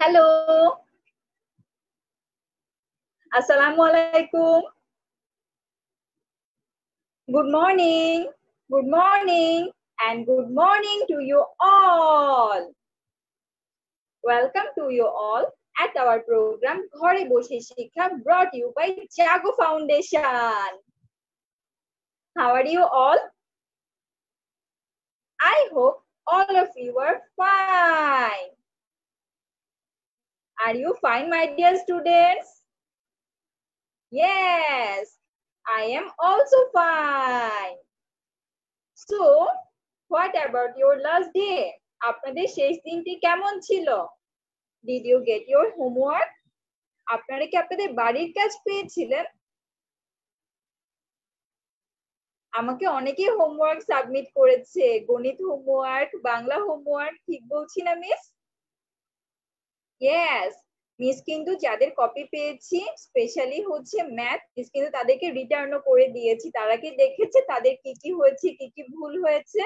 Hello. Assalamualaikum. Good morning. Good morning. And good morning to you all. Welcome to you all at our program Ghore Boshe Shikha brought you by Jago Foundation. How are you all? I hope all of you are fine. Are you fine, my dear students? Yes, I am also fine. So, what about your last day? আপনাদের শেষ দিনটি কেমন ছিল? Did you get your homework? আপনারা কি আপনাদের বাড়ির কাজ পেয়েছিলেন? আমাকে অনেকেই হোমওয়ার্ক সাবমিট করেছে, গণিত হোমওয়ার্ক, বাংলা হোমওয়ার্ক, ঠিক বলছি না মিস? ইয়েস, মিস কিন্তু যাদের কপি পেয়েছি স্পেশালি হচ্ছে ম্যাথ, মিস কিন্তু তাদেরকে রিটার্নও করে দিয়েছি। তারা কি দেখেছে তাদের কি কি হয়েছে, কি কি ভুল হয়েছে?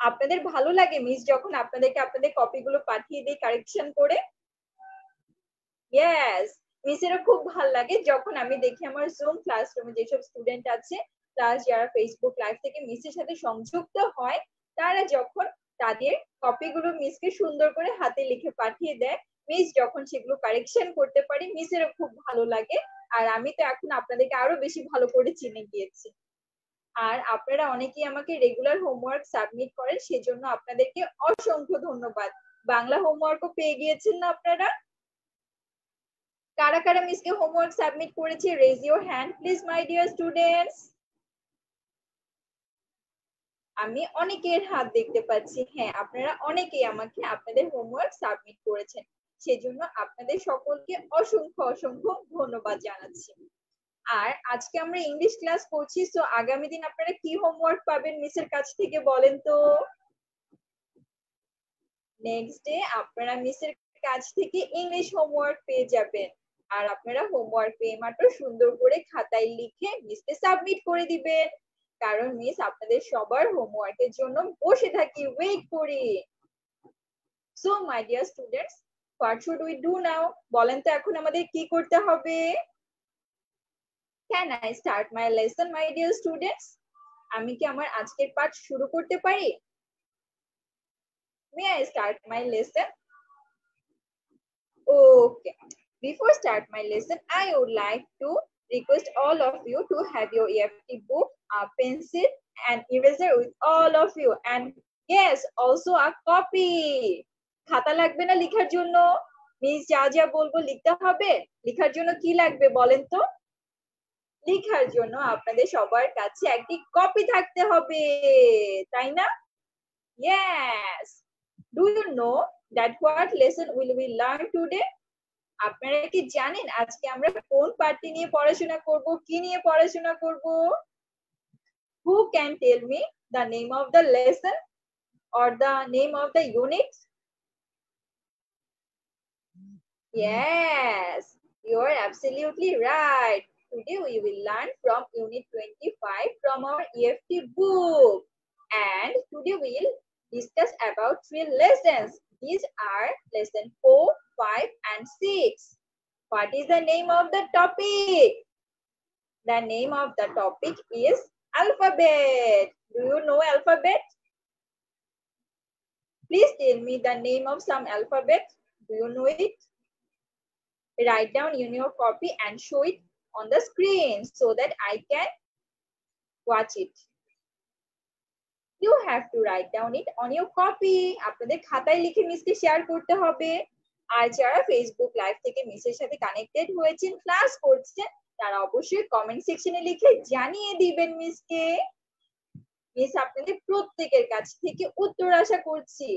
আপনাদের ভালো লাগে মিস যখন আপনাদেরকে আপনাদের কপিগুলো পাঠিয়ে দিই কারেকশন করে? ইয়েস, মিসেরও খুব ভালো লাগে যখন আমি দেখি আমার জুম ক্লাসরুমে যেসব স্টুডেন্ট আছে প্লাস যারা ফেসবুক লাইভ থেকে মিসের সাথে সংযুক্ত হয়, তারা যখন তাদের কপিগুলো মিসকে সুন্দর করে হাতে লিখে পাঠিয়ে দেয়, মিস যখন সেগুলো কারেকশন করতে পারি, মিসেরও খুব ভালো লাগে। আর আমি তো এখন আপনাদেরকে আরো বেশি ভালো করে চিনে গিয়েছি। আর আপনারা অনেকেই আমাকে রেগুলার হোমওয়ার্ক সাবমিট করেন, সেজন্য আপনাদেরকে অসংখ্য ধন্যবাদ। বাংলা হোমওয়ার্কও পেয়ে গিয়েছেন না আপনারা? কারা কারা মিসকে হোমওয়ার্ক সাবমিট করেছে? Raise your hand please my dear students. আমি অনেকের হাত দেখতে পাচ্ছি। হ্যাঁ, আপনারা অনেকেই আমাকে আপনাদের হোমওয়ার্ক সাবমিট করেছেন, সেজন্য আপনাদের সকলকে অসংখ্য অসংখ্য ধন্যবাদ জানাচ্ছি। আর আজকে আমরা ইংলিশ ক্লাস করছি, সো আগামী দিন আপনারা কি হোমওয়ার্ক পাবেন মিসের কাছ থেকে বলেন তো? নেক্সট ডে আপনারা মিসের কাছ থেকে ইংলিশ হোমওয়ার্ক পেয়ে যাবেন। আর আপনারা হোমওয়ার্ক পেয়ে মাত্র সুন্দর করে খাতায় লিখে মিসকে সাবমিট করে দিবেন, কারণ মিস আপনাদের সবার হোমওয়ার্কের জন্য বসে থাকি, ওয়েট করি। So my dear students, what should we do now? বলেন তো এখন আমাদের কি করতে হবে? Can I start my lesson my dear students? আমি কি আমার আজকের পাঠ শুরু করতে পারি? May I start my lesson? Okay. Before start my lesson, I would like to request all of you to have your EFT book, a pencil, and eraser with all of you, and yes, also a copy. খাতা লাগবে না লেখার জন্য? Miss যা যা বলবো লিখতে হবে। লেখার জন্য কি লাগবে বলেন তো? লেখার জন্য আপনাদের সবার কাছে একটি কপি থাকতে হবে, তাই না? Yes. Do you know that what lesson will we learn today? আপনারা কি জানেন আজকে আমরা কোন পার্টটি নিয়ে পড়াশোনা করব, কি নিয়ে পড়াশোনা করব? Who can tell me the name of the lesson or the name of the unit? Yes, you are absolutely right. Today we will learn from unit 25 from our EFT book, and today we will discuss about 3 lessons. These are lesson 4, 5 and 6. What is the name of the topic? The name of the topic is alphabet. Do you know alphabet? Please tell me the name of some alphabet. Do you know it? Write down in your copy and show it on the screen so that I can watch it. You have to write down it on your copy. আপনাদের খাতায় লিখে মিসকে share করতে হবে। আর যারা Facebook live থেকে মিসের সাথে connected হয়েছেন, ক্লাস করছেন, তারা অবশ্যই কমেন্ট সেকশনে লিখে জানিয়ে দিবেন মিসকে। মিস আপনাদের প্রত্যেকের কাছ থেকে উত্তর আশা করছি।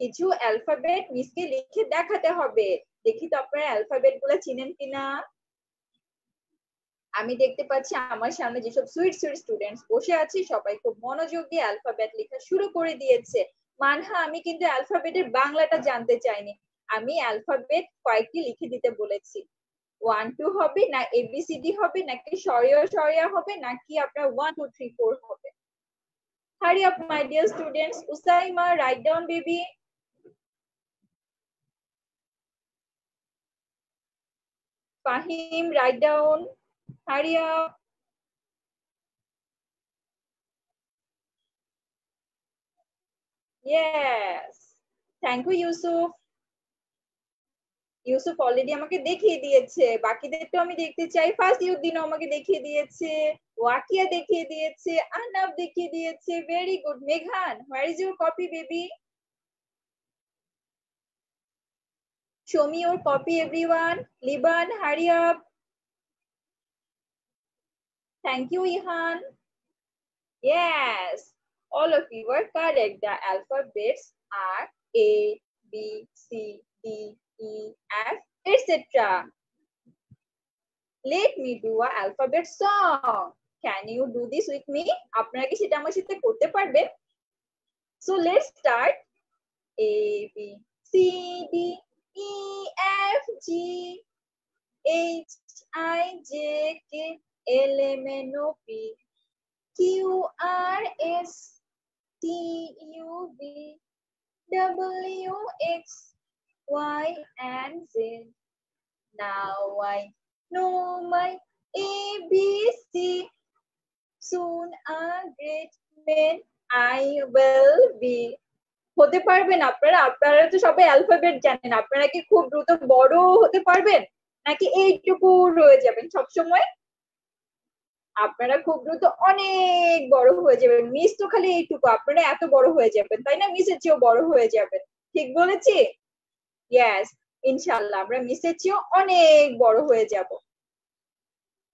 কিছু অ্যালফাবেট মিসকে লিখে দেখাতে হবে। দেখি তো আপনারা অ্যালফাবেট গুলো চিনেন কিনা। আমি দেখতে পাচ্ছি আমার সামনে যেসব সুইট সুইট স্টুডেন্টস বসে আছে, সবাই খুব মনোযোগ দিয়ে অ্যালফাবেট লেখা শুরু করে দিয়েছে। মানহা, আমি কিন্তু অ্যালফাবেটের বাংলাটা জানতে চাইনি, আমি অ্যালফাবেট কয়েকটি লিখে দিতে বলেছি। 1 2 হবে না, এবিসিডি হবে নাকি সরিয়া সরিয়া হবে নাকি আপনার 1 2 3 4 হবে? Hurry up my dear students. Usaima, write down baby. Fahim, write down. Hurry up. Yes. Thank you, Yusuf. Yusuf already আমাকে দেখিয়ে দিয়েছে, বাকিদেরটা আমি দেখতে চাই। ফাসিউদ্দিন আমাকে দেখিয়ে দিয়েছে, ওয়াকিয়া দেখিয়ে দিয়েছে, আহনাফ দেখিয়ে দিয়েছে। Very good. মেঘান, where is your copy baby? Show me your copy, everyone. Liban, hurry up. Thank you, Ihan. Yes, all of you are correct. The alphabets are A, B, C, D, E, F, etc. Let me do a alphabet song. Can you do this with me? আপনারা কি সেটা আমার সাথে করতে পারবেন? So let's start. A, B, C, D, E, F, G, H, I, J, K, L, M, N, O, P, Q, R, S, T, U, V, W, X, Y, and Z. Now I know my ABC. Soon a great man I will be. হতে পারবেন আপনারা? আপনারা তো সবাই alphabet জানেন, আপনারা কি খুব দ্রুত বড় হতে পারবেন নাকি এইটুকু রয়ে যাবেন সবসময়? আপনারা খুব দ্রুত অনেক বড় হয়ে যাবেন। মিস তো খালি এইটুকু, আপনারা এত বড় হয়ে যাবেন, তাই না? মিসের চেয়েও বড় হয়ে যাবেন। ঠিক বলেছি? ইয়েস, ইনশাআল্লাহ আমরা মিসের চেয়েও অনেক বড় হয়ে যাব।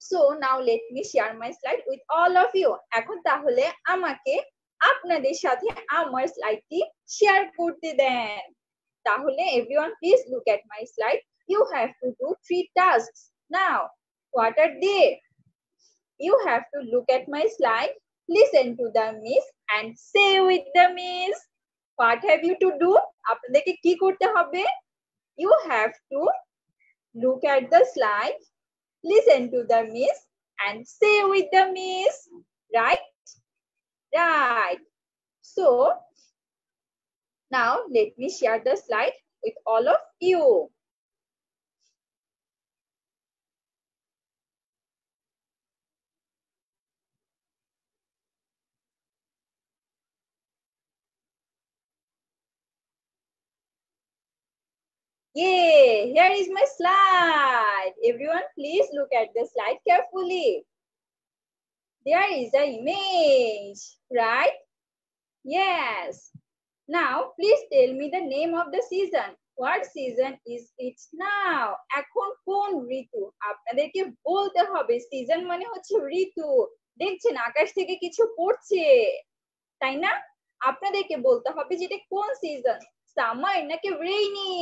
So now let me share my slide with all of you. এখন তাহলে আমাকে আপনাদের সাথে আমার স্লাইডটি শেয়ার করতে দেন। তাহলে everyone please look at my slide. You have to do 3 tasks. Now what are they? You have to look at my slide, listen to the miss and say with the miss. What have you to do? আপনাদেরকে কি করতে হবে? You have to look at the slide, listen to the miss and say with the miss. Right? Right. So now let me share the slide with all of you. Yay, here is my slide. Everyone, please look at the slide carefully. There is an image, right? Yes. Now, please tell me the name of the season. What season is it now? এখন কোন ঋতু? আপনাদেরকে বলতে হবে। Season মানে হচ্ছে ঋতু। দেখছেন আকাশ থেকে কিছু পড়ছে, তাই না? আপনাদেরকে বলতে হবে যে এটা কোন সিজন, সামার নাকি rainy?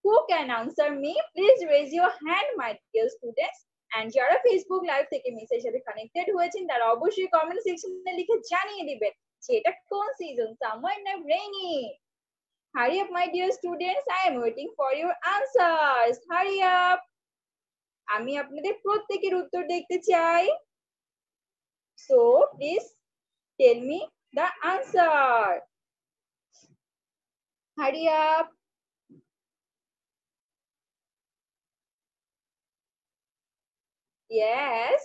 Who can answer me? Please raise your hand, my dear students. And যারা ফেসবুক লাইভ থেকে মিসের সাথে কানেক্টেড হয়েছেন তারা অবশ্যই কমেন্ট সেকশনে লিখে জানিয়ে দিবেন যে এটা কোন সিজন, সামার না rainy. Hurry up, my dear students. I am waiting for your answers. Hurry up. আমি আপনাদের প্রত্যেকের উত্তর দেখতে চাই। So please tell me the answer. Hurry up. Yes.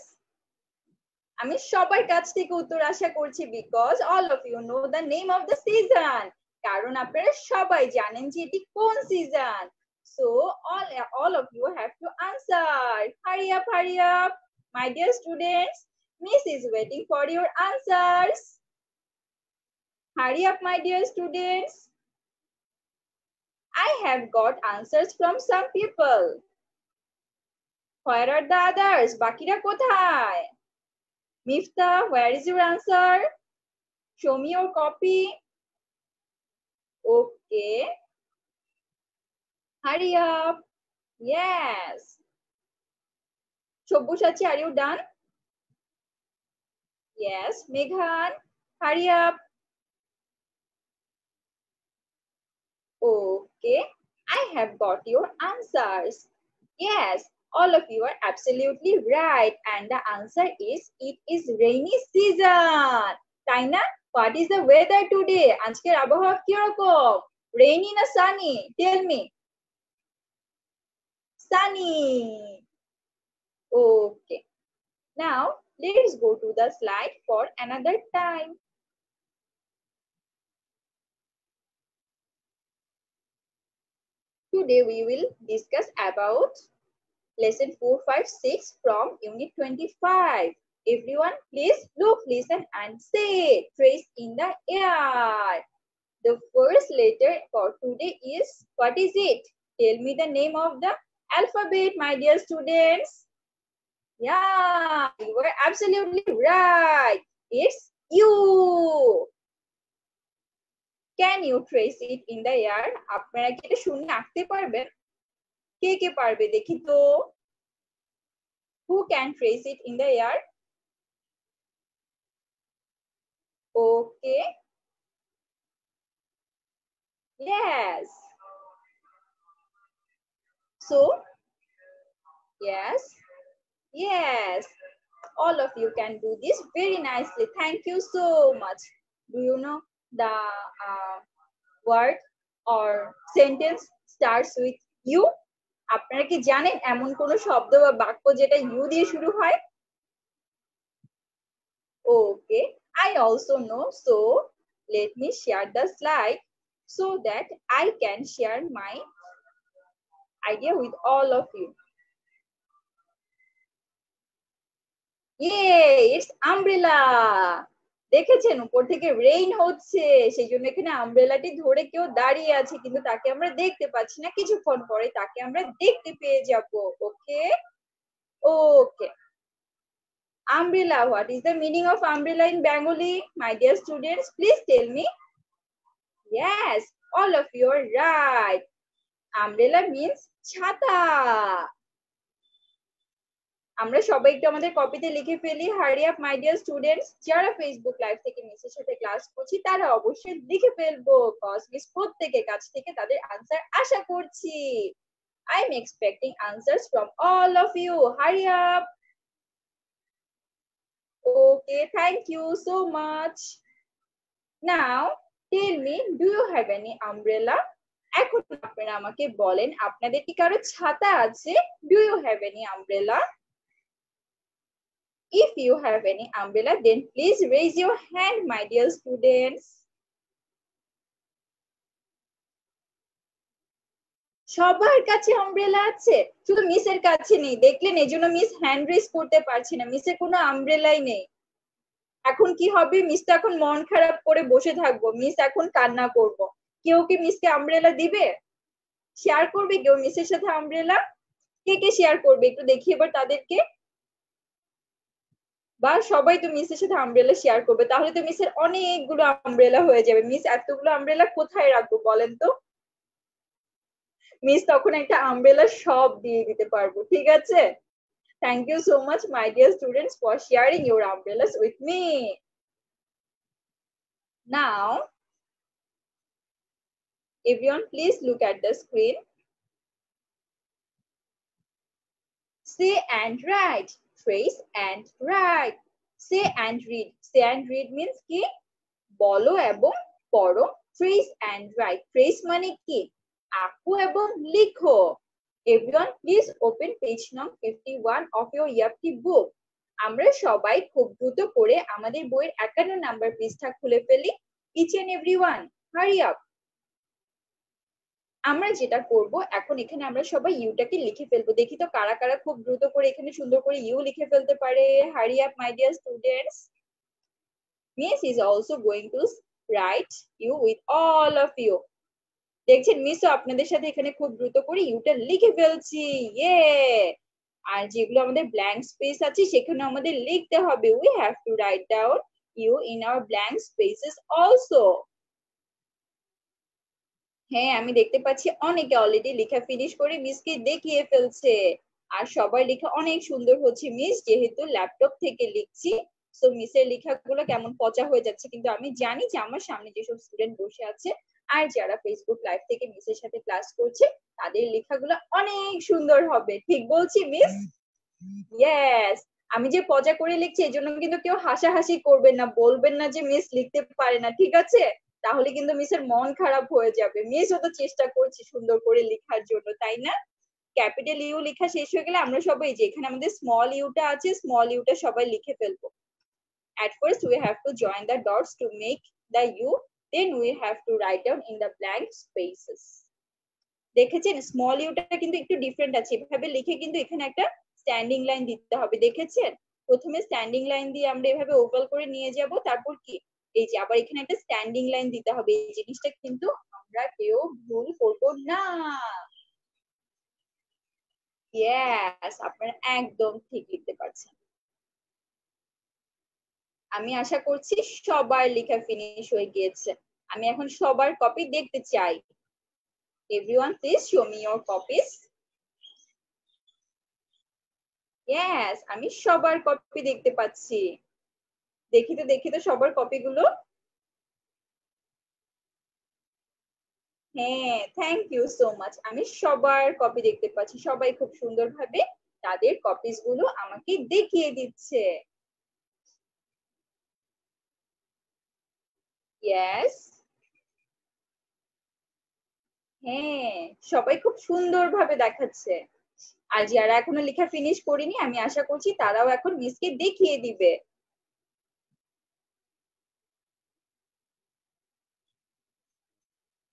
আমি সবার কাছ থেকে উত্তর আশা করছি because all of you know the name of the season. কারণ আপনারা সবাই জানেন যে এটি কোন season. So all of you have to answer. Hurry up, hurry up. My dear students, Miss is waiting for your answers. Hurry up, my dear students. I have got answers from some people. Where are the others? বাকিরা কোথায়? Miftah, where is your answer? Show me your copy. Okay. Hurry up. Yes. Shobhusachi, are you done? Yes. Meghan, hurry up. Okay. I have got your answers. Yes. All of you are absolutely right. And the answer is, it is rainy season. Taina, what is the weather today? Ajker abhawa kirokom? Rainy na sunny? Tell me. Sunny. Okay. Now let's go to the slide for another time. Today we will discuss about lesson 4, 5, 6 from unit 25. Everyone please look, listen and say trace in the air. The first letter for today is, what is it? Tell me the name of the alphabet, my dear students. Yeah, you were absolutely right. It's U. Can you trace it in the air? আপনারা কি এটা শূন্য আঁকতে পারবেন? কে কে পারবে দেখি তো? Who can trace it in the air? Okay. Yes. So, yes. Yes. All of you can do this very nicely. Thank you so much. Do you know the word or sentence starts with you? আপনারা কি জানেন এমন কোন শব্দ বা বাক্য যেটা you দিয়ে শুরু হয়? Okay, I also know. So let me share the slide so that I can share my idea with all of you. Yay, it's umbrella. দেখেছেন উপর থেকে রেইন হচ্ছে, সেই জন্য এখানে আমব্রেলাটি ধরে কেউ দাঁড়িয়ে আছে, কিন্তু তাকে আমরা দেখতে পাচ্ছি না, কিছুক্ষণ পরে তাকে আমরা দেখতে পেয়ে যাব। ওকে ওকে, umbrella, what is the meaning of umbrella in Bengali, my dear students? Please tell me. Yes, all of you are right. Umbrella means ছাতা। আমরা সবাই একটু আমাদের কপিতে লিখে ফেলি। হারি আপ মাই ডিয়ার স্টুডেন্টস, যারা ফেসবুক লাইভ থেকে মিসের সাথে ক্লাস করছি তারা অবশ্যই লিখে ফেলবো, কজ মিস প্রত্যেকের কাছ থেকে তাদের আনসার আশা করছি। I am expecting answers from all of you. Hurry up. Okay, thank you so much. Now tell me, do you have any umbrella? এখন আপনারা আমাকে বলেন, আপনাদের কি কারো ছাতা আছে? Do you have any umbrella? If you have any umbrella, then please raise your hand, my dear students. সবার কাছে আমব্রেলা আছে, শুধু মিসের কাছে নেই। দেখলেন, এজন্য মিস হ্যান্ড রেজ করতে পারছি না, মিসের কোনো আমব্রেলাই নেই। এখন কি হবে? মিস তো এখন মন খারাপ করে বসে থাকবো, মিস এখন কান্না করব। কেউ কি মিসকে আমব্রেলা দিবে? শেয়ার করবে কেউ মিসের সাথে আমব্রেলা? কে কে শেয়ার করবে একটু দেখি এবার তাদেরকে। বা সবাই তো মিসের সাথে আমব্রেলা শেয়ার করবে, তাহলে তো মিসের অনেকগুলো আমব্রেলা হয়ে যাবে। মিস এতগুলো আমব্রেলা কোথায় রাখবো বলেন তো? মিস তখন একটা আমব্রেলা সব দিয়ে দিতে পারবো, ঠিক আছে? Thank you so much my dear students for sharing your umbrellas with me. Now everyone please look at the screen. Say and write, trace and write. Say and read. Say and read means কি? বলো এবং পড়ো। Trace and write. Trace মানে কি? আঁকো এবং লিখো। Everyone please open page number 51 of your EFT book. আমরা সবাই খুব দ্রুত করে আমাদের বইয়ের 51 নাম্বার পৃষ্ঠা খুলে ফেলি। Each and everyone, hurry up. আমরা যেটা করব, এখন এখানে আমরা সবাই ইউটাকে লিখে ফেলবো। দেখি তো কারা কারা খুব দ্রুত করে এখানে সুন্দর করে ইউ লিখে ফেলতে পারে। Hurry up my dear students. Miss is also going to write you with all of you. দেখছেন, মিসও আপনাদের সাথে এখানে খুব দ্রুত করে ইউটা লিখে ফেলছি। ইয়ে। আর যেগুলো আমাদের ব্ল্যাঙ্ক স্পেস আছে সেখানে আমাদের লিখতে হবে। We have to write down U in our blank spaces also. হ্যাঁ, আমি দেখতে পাচ্ছি অনেকে অলরেডি লেখা ফিনিশ করে মিসকে দেখিয়ে ফেলছে। আর সবার লেখা অনেক সুন্দর হচ্ছে মিস, যেহেতু ল্যাপটপ থেকে লিখছি সো মিসের লেখাগুলো কেমন পচা হয়ে যাচ্ছে, কিন্তু আমি জানি যে আমার সামনে যেসব স্টুডেন্ট বসে আছে আর যারা ফেসবুক লাইভ থেকে মিসের সাথে ক্লাস করছে তাদের লেখাগুলো অনেক সুন্দর হবে। ঠিক বলছি মিস? ইয়েস। আমি যে পচা করে লিখছি এজন্য কিন্তু কেউ হাসাহাসি করবেন না, বলবেন না যে মিস লিখতে পারে না, ঠিক আছে? তাহলে কিন্তু মিসের মন খারাপ হয়ে যাবে। মিসও তো চেষ্টা করছি সুন্দর করে লেখার জন্য, তাই না? ক্যাপিটাল ইউ লেখা শেষ হয়ে গেলে আমরা সবাই যে এখানে আমাদের স্মল ইউটা আছে স্মল ইউটা সবাই লিখে ফেলবো। At first we have to join the dots to make the U, then we have to write down in the blank spaces. দেখেছেন স্মল ইউটা কিন্তু একটু ডিফারেন্ট আছে, এভাবে লিখে কিন্তু এখানে একটা স্ট্যান্ডিং লাইন দিতে হবে। দেখেছেন প্রথমে স্ট্যান্ডিং লাইন দিয়ে আমরা এভাবে ওভাল করে নিয়ে যাব, তারপর কি এই যে আবার এখানে একটা স্ট্যান্ডিং লাইন দিতে হবে। এই জিনিসটা কিন্তু আমরা কেউ ভুল করব না। ইয়েস, আপনারা একদম ঠিক লিখতে পারছেন। আমি আশা করছি সবার লেখা ফিনিশ হয়ে গিয়েছে। আমি এখন সবার কপি দেখতে চাই। Everyone, please show me your copies. Yes, আমি সবার কপি দেখতে পাচ্ছি। দেখি তো সবার কপিগুলো। হ্যাঁ, থ্যাংক ইউ সো মাচ। আমি সবার কপি দেখতে পাচ্ছি, সবাই খুব সুন্দরভাবে তাদের কপিস গুলো আমাকে দেখিয়ে দিচ্ছে। ইয়েস, হ্যাঁ, সবাই খুব সুন্দরভাবে দেখাচ্ছে। আর যারা এখনো লেখা ফিনিশ করিনি আমি আশা করছি তারাও এখন মিসকে দেখিয়ে দিবে।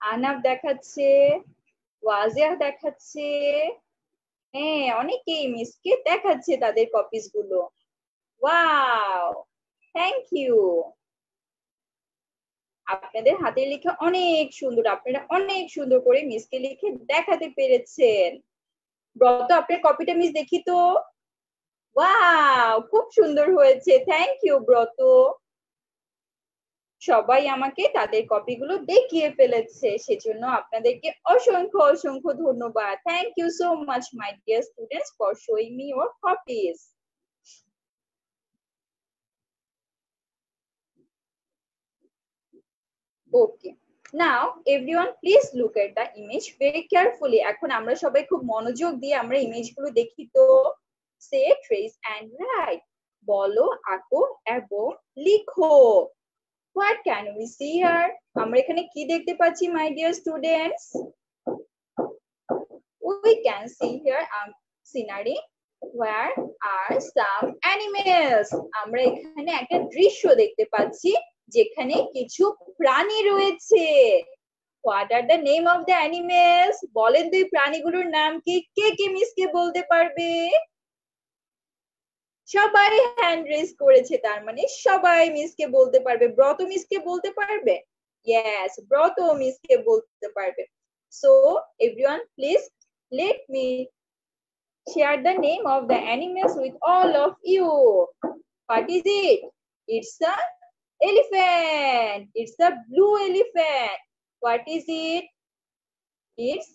আনাব দেখাচ্ছে, ওয়াজিয়া দেখাচ্ছে, হ্যাঁ অনেকেই মিসকে দেখাচ্ছে তাদের কপিস গুলো। Wow, thank you. আপনাদের হাতের লেখা অনেক সুন্দর, আপনারা অনেক সুন্দর করে মিসকে লিখে দেখাতে পেরেছেন। ব্রত আপনার কপিটা মিস দেখি তো। ওয়াও, খুব সুন্দর হয়েছে, থ্যাংক ইউ ব্রত। সবাই আমাকে তাদের কপিগুলো দেখিয়ে ফেলেছে, সেজন্য আপনাদেরকে অসংখ্য অসংখ্য ধন্যবাদ। Thank you so much my dear students for showing me your copies. Okay, now everyone please look at the image very carefully. এখন আমরা সবাই খুব মনোযোগ দিয়ে আমরা ইমেজগুলো দেখি তো। Say, trace and write. বলো, আঁকো এবং লিখো। What can we see here? আমরা এখানে কি দেখতে পাচ্ছি my dear students? We can see here a scenery where are some animals. আমরা এখানে একটা দৃশ্য দেখতে পাচ্ছি যেখানে কিছু প্রাণী রয়েছে। What are the name of the animals? বলেন তো এই প্রাণীগুলোর নাম কি? কে কে মিসকে বলতে পারবে? সবাই হ্যান্ড রেজ করেছে, তার মানে সবাই মিসকে বলতে পারবে। ব্রত মিসকে বলতে পারবে? ইয়েস, ব্রত মিসকে বলতে পারবে। So everyone please let me share the name of the animals with all of you. What is it? It's a elephant. It's a blue elephant. What is it? It's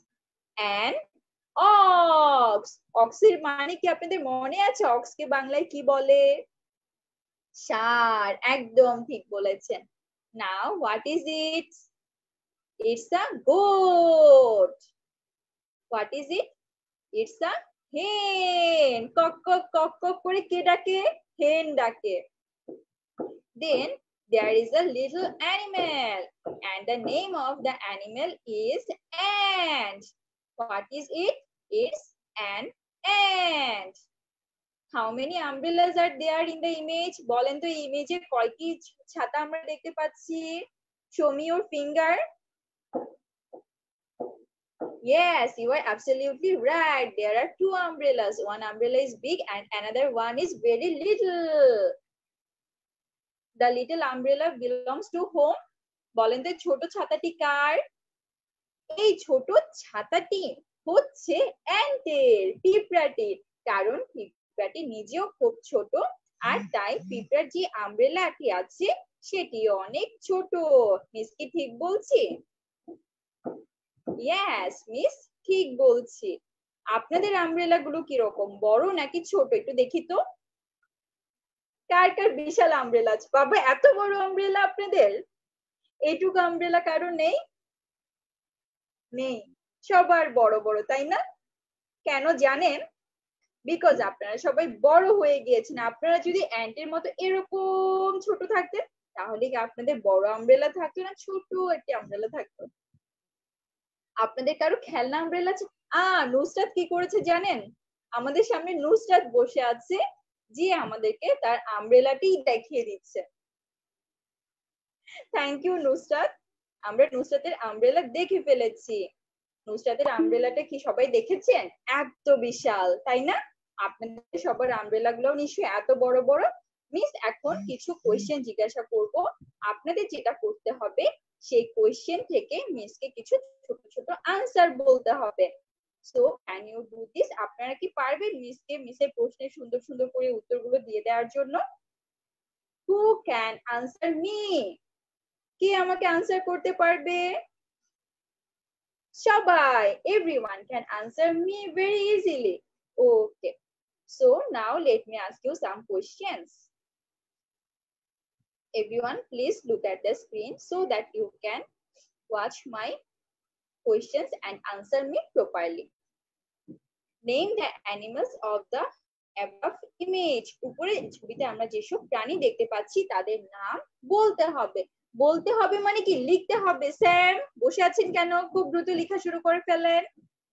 an ox. Ox এর মানে কি আপনাদের মনে আছে? Ox কে বাংলায় কি বলে? ষাঁড়, একদম ঠিক বলেছেন। Now what is it? It's a goat. What is it? It's a hen. কক কক কক কক করে কে ডাকে? hen ডাকে। Then there is a little animal and the name of the animal is ant. What is it? It's an ant. How many umbrellas are there in the image? বলেন তো এই ইমেজে কয়টি ছাতা আমরা দেখতে পাচ্ছি? Show me your finger. Yes, you are absolutely right. There are two umbrellas. One umbrella is big and another one is very little. The little umbrella belongs to whom? বলেন তো ছোট ছাতাটি কার? এই ছোট ছাতাটি হচ্ছে অ্যান্টের, পিঁপড়াটির। কারণ পিঁপড়াটি নিজেও খুব ছোট আর তাই পিঁপড়ার যে আমব্রেলাটি আছে সেটি অনেক ছোট। মিস কি ঠিক বলছি? ইয়েস মিস, ঠিক বলছি। আপনাদের আমব্রেলা গুলো কিরকম, বড় নাকি ছোট? একটু দেখি তো। কার কার বিশাল আমব্রেলা আছে? বাবা এত বড় আমব্রেলা আপনাদের? এইটুকু আমব্রেলা কারো নেই? নেই, সবার বড় বড়, তাই না? কেন জানেন? বিকজ আপনারা সবাই বড় হয়ে গিয়েছেন। আপনারা যদি অ্যান্টের মতো এরকম ছোট থাকতেন তাহলে কি আপনাদের বড় আমব্রেলা থাকতো না ছোট একটি আমব্রেলা থাকতো? আপনাদের কারো খেলনা আমব্রেলা আছে? নুসরাত কি করেছে জানেন? আমাদের সামনে নুসরাত বসে আছে, যে আমাদেরকে তার আমব্রেলাটি দেখিয়ে দিচ্ছে। Thank you Nusrat. আমরা নুসরাতের আমব্রেলা দেখে ফেলেছি। নুসরাতের আমব্রেলাটা কি সবাই দেখেছেন? এত বিশাল, তাই না? আপনাদের সবার আমব্রেলা গুলো নিশ্চয়ই এত বড় বড়। মিস এখন কিছু কোয়েশ্চেন জিজ্ঞাসা করব, আপনাদের যেটা করতে হবে সেই কোয়েশ্চেন থেকে মিসকে কিছু ছোট ছোট আনসার বলতে হবে। So can you do this? আপনারা কি পারবেন মিসকে মিসের প্রশ্নের সুন্দর সুন্দর করে উত্তরগুলো দিয়ে দেওয়ার জন্য? Who can answer me? কে আমাকে আনসার করতে পারবে? সবাই, everyone can answer me very easily. Okay, so now let me ask you some questions. Everyone, please look at the screen so that you can watch my questions and answer me properly. Name the animals of the above image. উপরে ছবিতে আমরা যেসব প্রাণী দেখতে পাচ্ছি তাদের নাম বলতে হবে। বলতে হবে মানে কি? লিখতে হবে। স্যাম বসে আছেন কেন? খুব দ্রুত লেখা শুরু করে ফেলেন।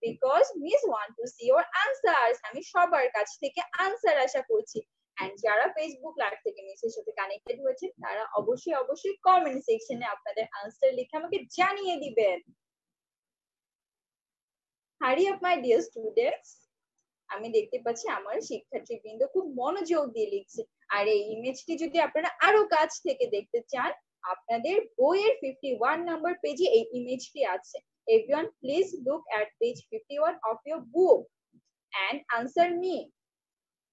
Because Miss want to see your answers. আমি সবার কাছ থেকে আনসার আশা করছি। এন্ড যারা ফেসবুক লাইভ থেকে মিসের সাথে কানেক্টেড হয়েছে তারা অবশ্যই অবশ্যই কমেন্ট সেকশনে আপনাদের আনসার লিখে আমাকে জানিয়ে দিবেন। Hurry up my dear students. আমি দেখতে পাচ্ছি আমার শিক্ষার্থীবৃন্দ খুব মনোযোগ দিয়ে লিখছে। আর এই ইমেজটি যদি আপনারা আরো কাছ থেকে দেখতে চান, আপনাদের বইয়ের 51 নাম্বার পেজে এই ইমেজটি আছে। Everyone please look at page 51 of your book and answer me.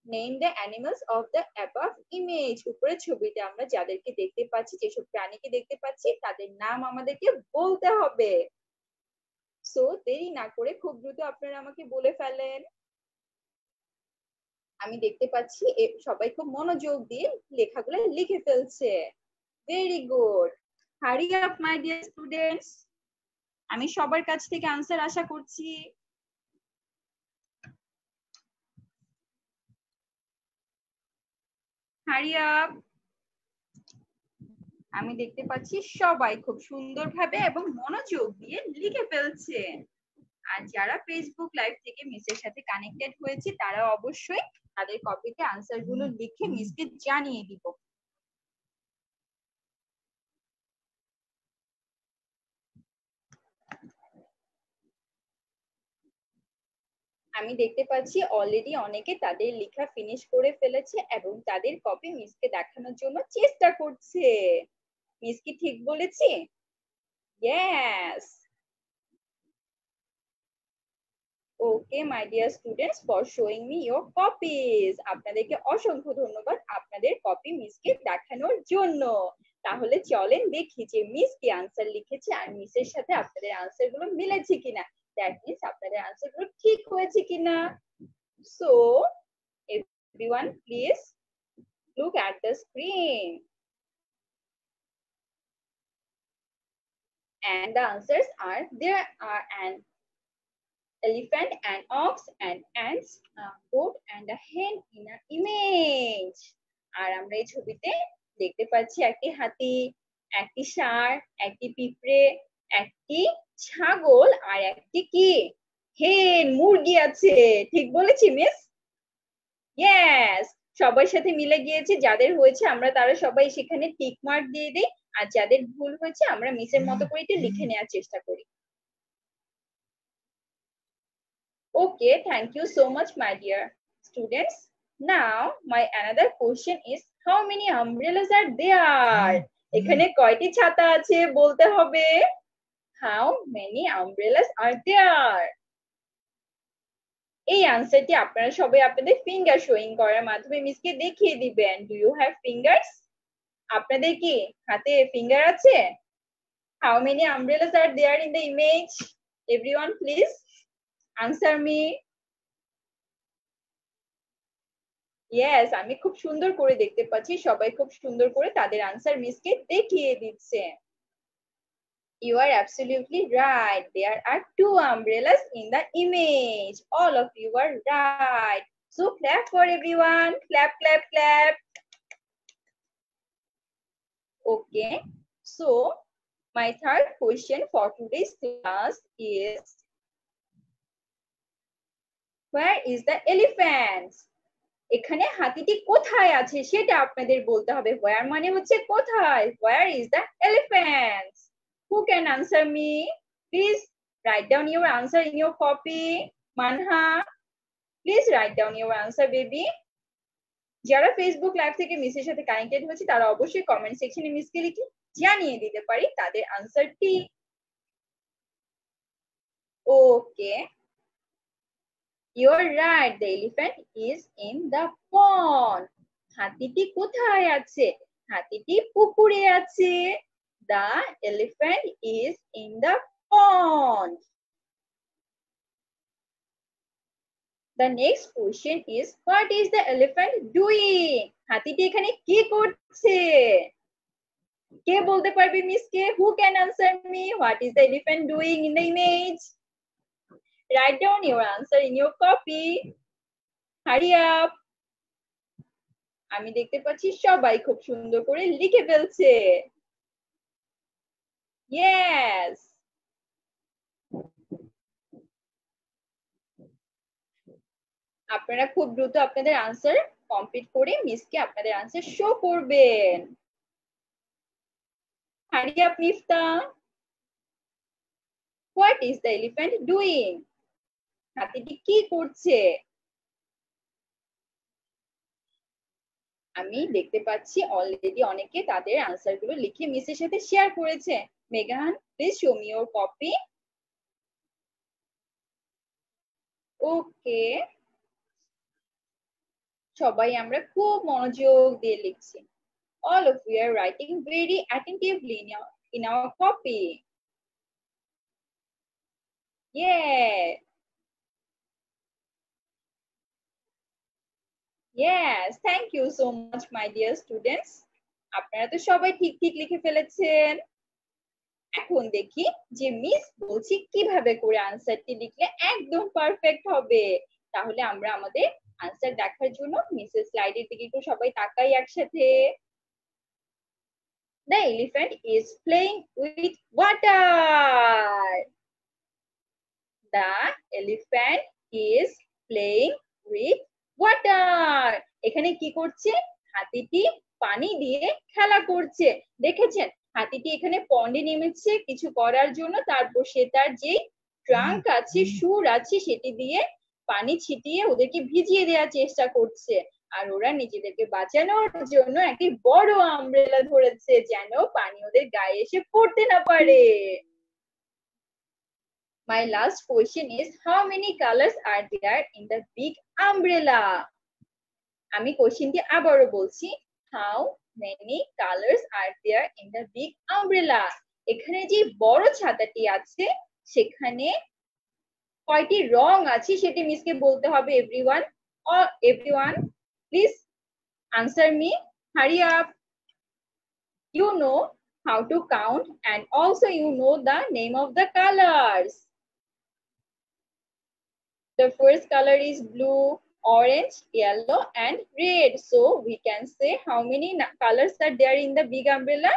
Name the animals of the above image. উপরের ছবিতে আমরা যাদেরকে দেখতে পাচ্ছি, যেসব প্রাণীকে দেখতে পাচ্ছি তাদের নাম আমাদেরকে বলতে হবে। সো দেরি না করে খুব দ্রুত আপনারা আমাকে বলে ফেলেন। আমি দেখতে পাচ্ছি সবাই খুব মনোযোগ দিয়ে লেখাগুলো লিখে ফেলছে। Very good. হারি আপ মাই ডিয়ার স্টুডেন্টস। আমি সবার কাছ থেকে আনসার আশা করছি। Hurry up. আমি দেখতে পাচ্ছি সবাই খুব সুন্দরভাবে এবং মনোযোগ দিয়ে লিখে ফেলছে। আর যারা ফেসবুক লাইভ থেকে মিসের সাথে কানেক্টেড হয়েছে তারা অবশ্যই তাদের কপিতে আনসার গুলো লিখে মিসকে জানিয়ে দিব। আমি দেখতে পাচ্ছি অলরেডি অনেকে তাদের লেখা ফিনিশ করে ফেলেছে এবং তাদের কপি মিসকে দেখানোর জন্য চেষ্টা করছে। মিস কি ঠিক বলেছি? Yes. Okay, my dear students, for showing me your copies. আপনাদেরকে অসংখ্য ধন্যবাদ আপনাদের কপি মিসকে দেখানোর জন্য। তাহলে চলেন দেখি যে মিস কি আনসার লিখেছে আর মিসের সাথে আপনাদের আনসার গুলো মিলেছে কিনা। দ্যাট মিন্স আপনাদের আনসার গুলো ঠিক হয়েছে কিনা। So, everyone, please look at the screen. And the answers are there are an elephant, an ox, an ant, a goat, and a hen in an image. আর আমরা এই ছবিতে দেখতে পাচ্ছি একটি হাতি, একটি ষাঁড়, একটি পিঁপড়ে, একটি ছাগল আর একটি কি? হেন, মুরগি আছে। ঠিক বলেছি মিস? ইয়েস। সবার সাথে মিলে গিয়েছে। যাদের হয়েছে আমরা তারা সবাই সেখানে টিক মার্ক দিয়ে দেই, আর যাদের ভুল হয়েছে আমরা মিসের মতো করে এটা লিখে নেওয়ার চেষ্টা করি। Okay, thank you so much, my dear students. Now, my another question is, how many umbrellas are there? এখানে কয়টি ছাতা আছে বলতে হবে। How many umbrellas are there? এই আনসারটি আপনারা সবাই আপনাদের ফিঙ্গার শোয়িং করার মাধ্যমে মিসকে দেখিয়ে দিবেন। Do you have fingers? আপনাদের কি হাতে ফিঙ্গার আছে? How many umbrellas are there in the image? Everyone, please answer me. Yes, আমি খুব সুন্দর করে দেখতে পাচ্ছি সবাই খুব সুন্দর করে তাদের আনসার মিসকে দেখিয়ে দিচ্ছে। You are absolutely right. There are 2 umbrellas in the image. All of you are right. So clap for everyone. Clap, clap, clap. Okay. So my third question for today's class is, Where is the elephant? এখানে হাতিটি কোথায় আছে সেটা আপনাদের বলতে হবে। Where মানে হচ্ছে কোথায়। Where is the elephant? Who can answer me? Please write down your answer in your copy. Manha, please write down your answer, baby. যারা ফেসবুক লাইভ থেকে মিসের সাথে কানেক্টেড হয়েছে তারা অবশ্যই কমেন্ট সেকশনে মিসকে লিখে জানিয়ে দিতে পারি তাদের আনসারটি। ওকে, You're right. The elephant is in the pond. হাতিটি কোথায় আছে? হাতিটি পুকুরে আছে। The elephant is in the pond. The next question is, what is the elephant doing? হাতিটি এখানে কি করছে? কে বলতে পারবে মিসকে? Who can answer me? What is the elephant doing in the image? Write down your answer in your copy. Hurry up. আমি দেখতে পাচ্ছি সবাই খুব সুন্দর করে লিখে ফেলছে। Yes. আপনারা খুব দ্রুত আপনাদের আনসার কমপ্লিট করে মিসকে আপনাদের আনসার শো করবেন। Hurry up, Mifta. What is the elephant doing? হাতিটি কি করছে? আমি দেখতে পাচ্ছি অলরেডি অনেকে তাদের আনসার গুলো লিখে মিসের সাথে শেয়ার করেছে। মেঘান, please show me your copy. Okay, সবাই আমরা খুব মনোযোগ দিয়ে লিখছি। All of you are writing very attentively in our copy. Yeah. Yes, thank you so much, my dear students. আপনারা তো সবাই ঠিক ঠিক লিখে ফেলেছেন। এখন দেখি যে মিস বলছি কিভাবে করে আনসারটি লিখলে একদম পারফেক্ট হবে। তাহলে আমরা আমাদের আনসার দেখার জন্য মিসের স্লাইডের দিকে একটু সবাই তাকাই একসাথে। The elephant is playing with water. The elephant is playing with water. এখানে কি করছে? হাতিটি পানি দিয়ে খেলা করছে। দেখেছেন হাতিটি এখানে পন্ডে নেমেছে কিছু করার জন্য, তারপর সে তার যে ট্রাঙ্ক আছে, সুর আছে, সেটি দিয়ে পানি ছিটিয়ে ওদেরকে ভিজিয়ে দেওয়ার চেষ্টা করছে। আর ওরা নিজেদেরকে বাঁচানোর জন্য একটি বড় আমব্রেলা ধরেছে যেন পানি ওদের গায়ে এসে পড়তে না পারে। My last question is, how many colors are there in the big umbrella? আমি কোশ্চেনটি আবারও বলছি, how many colors are there in the big umbrella? এখানে যে বড় ছাতাটি আছে সেখানে কয়টি রং আছে সেটি মিসকে বলতে হবে। everyone please answer me. Hurry up. You know how to count and also you know the name of the colors. The first color is blue, orange, yellow, and red. So we can say how many colors are there in the big umbrella?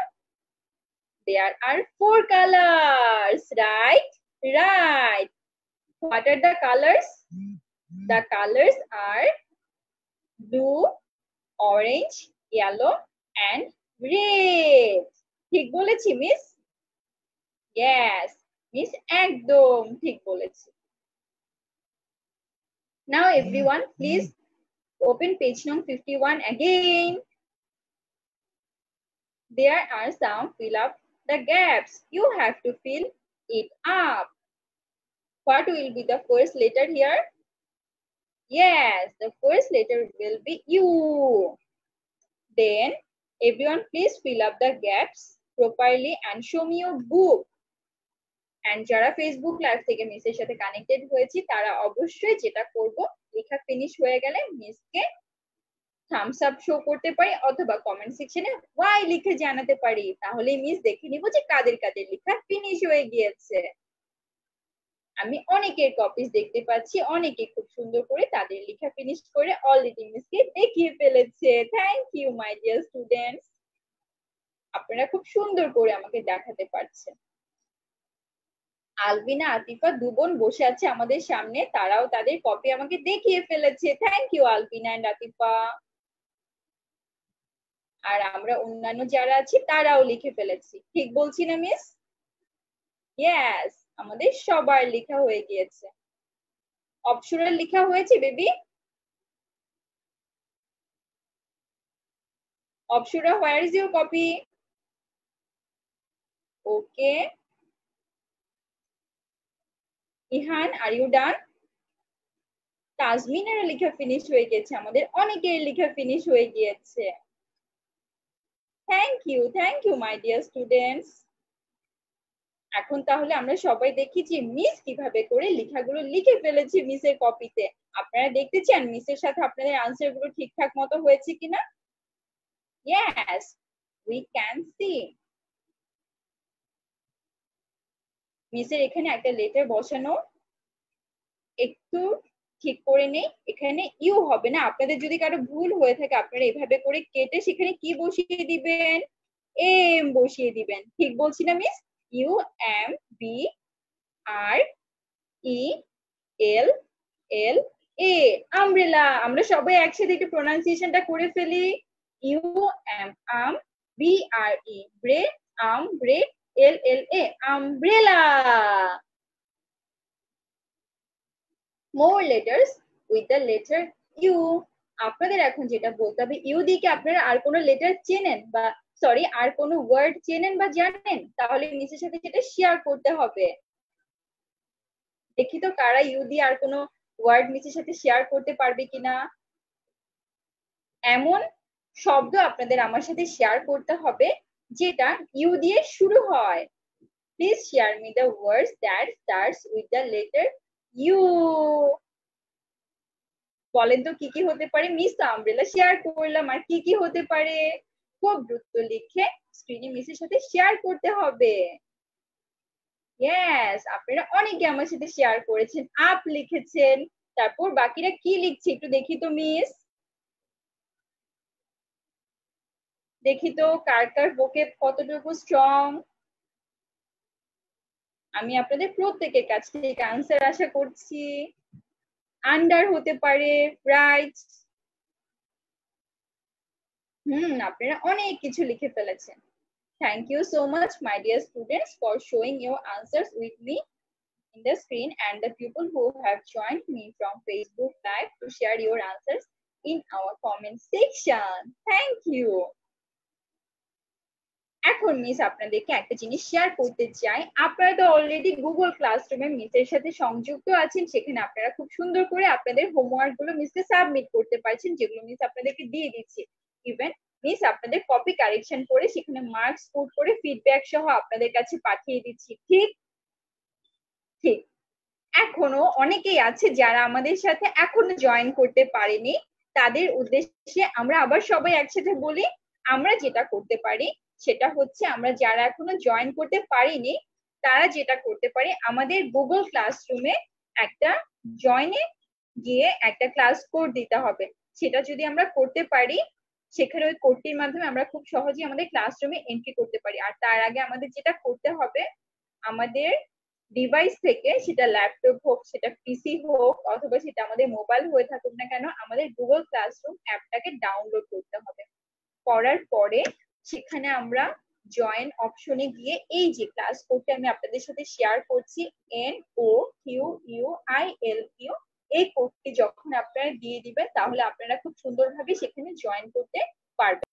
There are 4 colors, right? Right. What are the colors? The colors are blue, orange, yellow, and red. ঠিক বলেছি miss? Yes, miss একদম ঠিক বলেছি। Now everyone please open page number 51 again. There are some fill up the gaps. You have to fill it up. What will be the first letter here? Yes, the first letter will be U. Then everyone please fill up the gaps properly and show me your book. And যারা Facebook live থেকে মিসের সাথে connected হয়েছে তারা অবশ্যই যেটা করব, লেখা finish হয়ে গেলে মিসকে থামস আপ শো করতে পারি অথবা কমেন্ট সেকশনে ওয়াই লিখে জানাতে পারি, তাহলে মিস দেখে নিব যে কাদের কাদের লেখা ফিনিশ হয়ে গিয়েছে। আমি অনেকের কপিজ দেখতে পাচ্ছি, অনেকে খুব সুন্দর করে তাদের লেখা ফিনিশ করে অলরেডি মিসকে দেখিয়ে ফেলেছে। Thank you my dear students, আপনারা খুব সুন্দর করে আমাকে দেখাতে পারছেন। আলবিনা আতিফা দু বোন বসে আছে আমাদের সামনে, তারাও তাদের কপি আমাকে দেখিয়ে ফেলেছে। Thank you Albina and Atifa. আর আমরা অন্যান্য যারা আছি তারাও লিখে ফেলেছি, ঠিক বলছি না মিস? ইয়েস, আমাদের সবার লেখা হয়ে গিয়েছে। অপসরার লেখা হয়েছে baby? Apsara, where is your copy? Okay. Ihan, are you done? তাজমিনের লেখা ফিনিশ হয়ে গেছে, আমাদের অনেকের লেখা ফিনিশ হয়ে গিয়েছে। Thank you my dear students. এখন তাহলে আমরা সবাই দেখি যে মিস কিভাবে করে লেখাগুলো লিখে ফেলেছে মিসের কপিতে। আপনারা দেখতে চান মিসের সাথে আপনাদের আনসার গুলো ঠিকঠাক মতো হয়েছে কিনা? Yes, we can see. মিসের এখানে একটা লেটার বসানো, একটু ঠিক করে নেই। এখানে ইউ হবে না, আপনাদের যদি কারো ভুল হয়ে থাকে আপনারা এভাবে করে কেটে সেখানে কি বসিয়ে দিবেন? এম বসিয়ে দিবেন। ঠিক বলছি না miss? U M B R E L L A, umbrella. আমরা সবাই একসাথে একটু প্রোনাউন্সিয়েশনটা করে ফেলি। U M um, B R E bre, um bre, L L A umbrella. More letters with the letter U. আপনাদের এখন যেটা বলতে হবে, ইউ দিকে আপনারা আর কোনো লেটার চেনেন বা সরি আর কোনো ওয়ার্ড চেনেন বা জানেন, তাহলে নিচের সাথে সেটা শেয়ার করতে হবে। দেখি তো কারা ইউ দিয়ে আর কোনো ওয়ার্ড নিচের সাথে শেয়ার করতে পারবে কিনা। এমন শব্দ আপনাদের আমার সাথে শেয়ার করতে হবে যেটা ইউ দিয়ে শুরু হয়। Please share me the words that starts with the letter U. বলেন তো কি কি হতে পারে? মিস তো আমব্রেলা শেয়ার করলাম, আর কি কি হতে পারে? খুব দ্রুত লিখে স্ক্রিনে মিসের সাথে শেয়ার করতে হবে। ইয়েস, আপনারা অনেকে আমার সাথে শেয়ার করেছেন, আপ লিখেছেন। তারপর বাকিরা কি লিখছে একটু দেখি তো মিস। দেখি তো কার কার ভোকেব কতটুকু স্ট্রং। আমি আপনাদের প্রত্যেকের কাছ থেকে আনসার আশা করছি। আন্ডার হতে পারে, রাইট। আপনারা অনেক কিছু লিখে ফেলেছেন। Thank you so much, my dear students, for showing your answers with me in the screen, and the people who have joined me from Facebook Live to share your answers in our comment section. Thank you. এখন miss আপনাদেরকে একটা জিনিস share করতে চাই। আপনারা তো already Google ক্লাসরুমে মিসের সাথে সংযুক্ত আছেন, সেখানে আপনারা খুব সুন্দর করে আপনাদের হোমওয়ার্ক গুলো মিসকে সাবমিট করতে পারছেন, যেগুলো মিস আপনাদেরকে দিয়ে দিচ্ছি। ইভেন মিস আপনাদের কপি কারেকশন করে সেখানে মার্কস পুট করে ফিডব্যাক সহ আপনাদের কাছে পাঠিয়ে দিচ্ছি। ঠিক ঠিক এখনো অনেকেই আছে যারা আমাদের সাথে এখনো জয়েন করতে পারেনি, তাদের উদ্দেশ্যে আমরা আবার সবাই একসাথে বলি। আমরা যেটা করতে পারি সেটা হচ্ছে, আমরা যারা এখনো জয়েন করতে পারিনি তারা যেটা করতে পারে, আমাদের গুগল ক্লাসরুমে একটা জয়েনে গিয়ে একটা ক্লাস কোড দিতে হবে। সেটা যদি আমরা করতে পারি, সেখানে ওই কোডটির মাধ্যমে আমরা খুব সহজেই আমাদের ক্লাসরুমে এন্ট্রি করতে পারি। আর তার আগে আমাদের যেটা করতে হবে, আমাদের ডিভাইস থেকে, সেটা ল্যাপটপ হোক, সেটা পিসি হোক, অথবা সেটা আমাদের মোবাইল হয়ে থাকুক না কেন, আমাদের গুগল ক্লাসরুম অ্যাপটাকে ডাউনলোড করতে হবে। করার পরে সেখানে আমরা জয়েন অপশনে গিয়ে এই যে ক্লাস কোডটা আমি আপনাদের সাথে শেয়ার করছি, NOQUILQ, এই কোডটি যখন আপনারা দিয়ে দিবেন তাহলে আপনারা খুব সুন্দরভাবে সেখানে জয়েন করতে পারবেন।